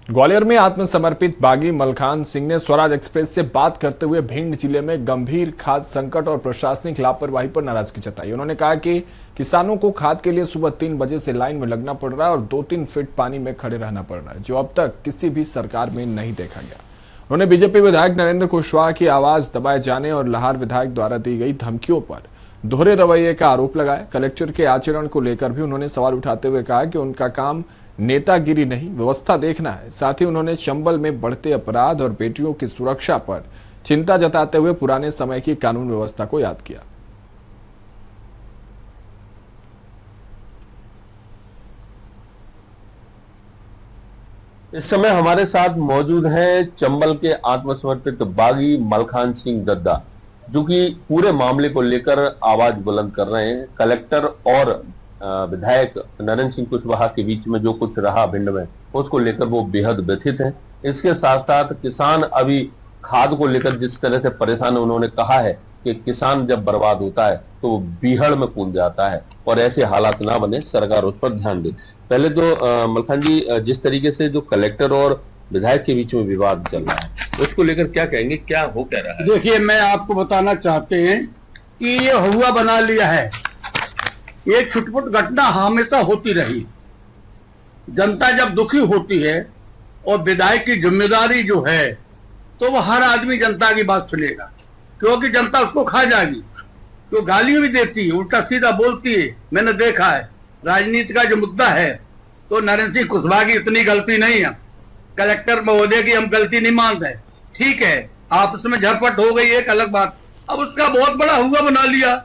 ग्वालियर में आत्मसमर्पित बागी मलखान सिंह ने स्वराज एक्सप्रेस से बात करते हुए भिंड जिले में गंभीर खाद्य संकट और प्रशासनिक लापरवाही पर नाराजगी जताई। उन्होंने कहा कि किसानों को खाद के लिए सुबह 3 बजे से लाइन में लगना पड़ रहा है और 2-3 फीट पानी में खड़े रहना पड़ रहा है, जो अब तक किसी भी सरकार में नहीं देखा गया। उन्होंने बीजेपी विधायक नरेंद्र कुशवाहा की आवाज दबाए जाने और लाहौर विधायक द्वारा दी गई धमकियों पर दोहरे रवैये का आरोप लगाया। कलेक्टर के आचरण को लेकर भी उन्होंने सवाल उठाते हुए कहा कि उनका काम नेतागिरी नहीं, व्यवस्था देखना है। साथ ही उन्होंने चंबल में बढ़ते अपराध और बेटियों की सुरक्षा पर चिंता जताते हुए पुराने समय की कानून व्यवस्था को याद किया। इस समय हमारे साथ मौजूद हैं चंबल के आत्मसमर्पित बागी मलखान सिंह दद्दा, जो कि पूरे मामले को लेकर आवाज बुलंद कर रहे हैं। कलेक्टर और विधायक नरेंद्र सिंह कुशवाहा के बीच में जो कुछ रहा भिंड में, उसको लेकर वो बेहद व्यथित हैं। इसके साथ साथ किसान अभी खाद को लेकर जिस तरह से परेशान है, उन्होंने कहा है कि किसान जब बर्बाद होता है तो वो बीहड़ में कूद जाता है और ऐसे हालात ना बने, सरकार उस पर ध्यान दे। पहले तो मलखान जी, जिस तरीके से जो कलेक्टर और विधायक के बीच में विवाद चल रहा है, उसको लेकर क्या कहेंगे, क्या हो क्या रहा है? देखिए, मैं आपको बताना चाहते हैं कि ये हुआ बना लिया है। ये छुटपुट घटना हमेशा होती रही। जनता जब दुखी होती है और विधायक की जिम्मेदारी जो है, तो वो हर आदमी जनता की बात सुनेगा, क्योंकि जनता उसको खा जाएगी। तो गालियां भी देती है, उल्टा सीधा बोलती है। मैंने देखा है राजनीति का जो मुद्दा है, तो नरेंद्र सिंह कुशवाहा की इतनी गलती नहीं है। कलेक्टर महोदय की हम गलती नहीं मानते, ठीक है, आपस में झरपट हो गई, एक अलग बात। अब उसका बहुत बड़ा हुआ बना लिया,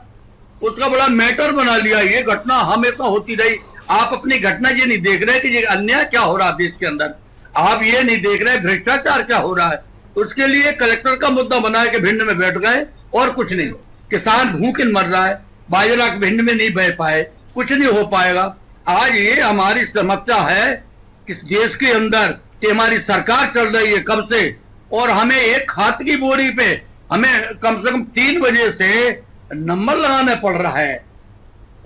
उसका बड़ा मैटर बना लिया। ये घटना हमेशा होती रही। आप अपनी घटना ये नहीं देख रहे कि ये अन्याय क्या हो रहा है देश के अंदर, आप ये नहीं देख रहे भ्रष्टाचार क्या हो रहा है। उसके लिए कलेक्टर का मुद्दा बना के भिंड में बैठ गए और कुछ नहीं। किसान भूखे मर रहा है, बाजरा भिंड में नहीं बह पाए, कुछ नहीं हो पाएगा। आज ये हमारी समस्या है कि देश के अंदर कि हमारी सरकार चल रही है कब से, और हमें एक खाद की बोरी पे हमें कम से कम 3 बजे से नंबर लगाना पड़ रहा है,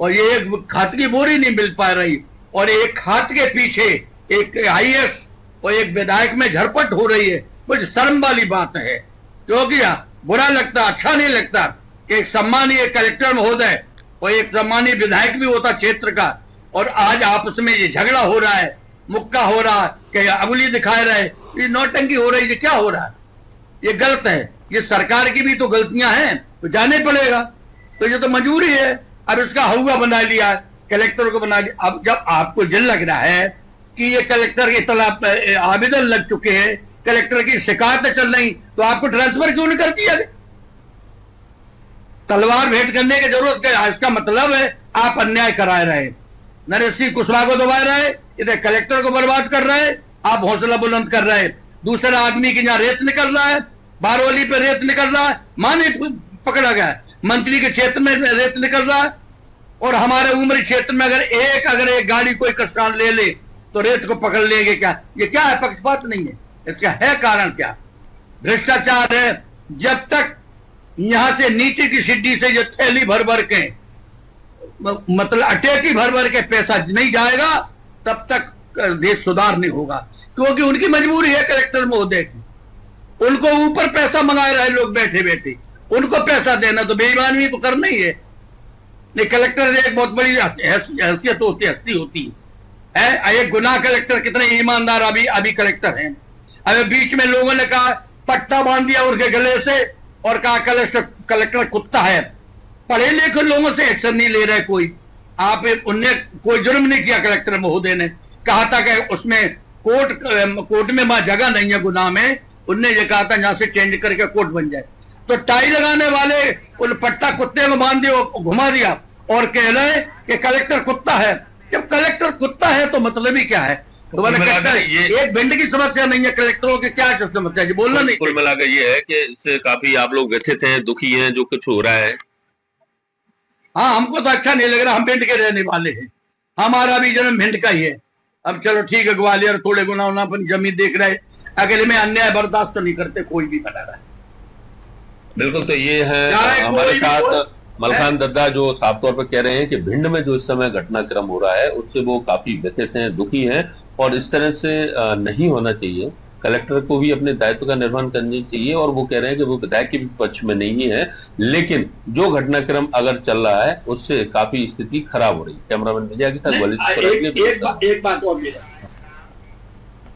और ये एक खाद की बोरी नहीं मिल पा रही, और एक खाद के पीछे एक आईएएस और एक विधायक में झरपट हो रही है। कुछ शर्म वाली बात है, क्योंकि बुरा लगता, अच्छा नहीं लगता कि एक सम्मानीय कलेक्टर महोदय और एक सम्मानीय विधायक भी होता क्षेत्र का, और आज आपस में ये झगड़ा हो रहा है, मुक्का हो रहा है, कि अंगुली दिखा रहे, ये नौटंकी हो रही है। ये क्या हो रहा है? ये गलत है। ये सरकार की भी तो गलतियां हैं, तो जाने पड़ेगा। तो ये तो मजबूरी है। अब इसका हुआ बना लिया, कलेक्टर को बना लिया। अब जब आपको ये लग रहा है कि ये कलेक्टर के खिलाफ आवेदन लग चुके हैं, कलेक्टर की शिकायतें चल रही, तो आपको ट्रांसफर क्यों नहीं कर दिया? तलवार भेंट करने की जरूरत क्या? इसका मतलब है आप अन्याय कराए रहे, नरेंद्र सिंह कुशवाहा को दबा रहे, इधर कलेक्टर को बर्बाद कर रहे, आप हौसला बुलंद कर रहे। दूसरा आदमी की यहाँ रेत निकल रहा है, बारवली पे रेत निकल रहा है, माने पकड़ा गया, मंत्री के क्षेत्र में रेत निकल रहा है, और हमारे उमरी क्षेत्र में अगर एक गाड़ी कोई किसान ले ले तो रेत को पकड़ लेंगे। क्या ये क्या है? पक्षपात नहीं है। इसका है कारण क्या? भ्रष्टाचार है। जब तक यहां से नीचे की सिड्डी से जो थैली भर भर के, मतलब अटेकी भर भर के पैसा नहीं जाएगा, तब तक देश सुधार नहीं होगा। क्योंकि उनकी मजबूरी है कलेक्टर महोदय की, उनको ऊपर पैसा मंगा रहे लोग बैठे बैठे, उनको पैसा देना तो बेईमानी तो करना ही है। नहीं, कलेक्टर एक बहुत बड़ी हैसियत होती है, हस्ती होती है। एक गुनाह कलेक्टर कितने ईमानदार अभी कलेक्टर हैं। अभी बीच में लोगों ने कहा, पट्टा बांध दिया उनके गले से और कहा कलेक्टर कुत्ता है। पढ़े लिखे लोगों से एक्शन नहीं ले रहे कोई। उनने कोई जुर्म नहीं किया। कलेक्टर महोदय ने कहा था कि उसमें कोर्ट में वहां जगह नहीं है गुनाह में। उनने ये कहा था यहां से चेंज करके कोर्ट बन जाए। तो टाई लगाने वाले उन पट्टा कुत्ते को बांध दिया, घुमा दिया और कह रहे कि कलेक्टर कुत्ता है। जब कलेक्टर कुत्ता है तो मतलब ही क्या है? तो एक भिंड की समस्या नहीं है, कलेक्टरों की क्या समस्या है? बोलना नहीं। कुल मिलाकर ये है कि इससे काफी आप लोग व्यथित हैं, दुखी हैं, जो कुछ हो रहा है। हाँ, हमको तो अच्छा नहीं लग रहा। हम भिंड के रहने वाले हैं, हमारा भी जन्म भिंड का ही है। अब चलो ठीक है, ग्वालियर थोड़े गुना अपनी जमीन देख रहे, अकेले में अन्याय बर्दाश्त तो नहीं करते, कोई भी बना रहा है। बिल्कुल। तो ये है हमारे साथ मलखान दद्दा, जो साफ तौर पर कह रहे हैं कि भिंड में जो इस समय घटनाक्रम हो रहा है उससे वो काफी व्यथित हैं, दुखी हैं, और इस तरह से नहीं होना चाहिए। कलेक्टर को भी अपने दायित्व का निर्वहन करना चाहिए और वो कह रहे हैं कि वो विधायक के भी पक्ष में नहीं है, लेकिन जो घटनाक्रम अगर चल रहा है उससे काफी स्थिति खराब हो रही है। कैमरामैन विजय के साथ नहीं, वलिद एक बात और भी है।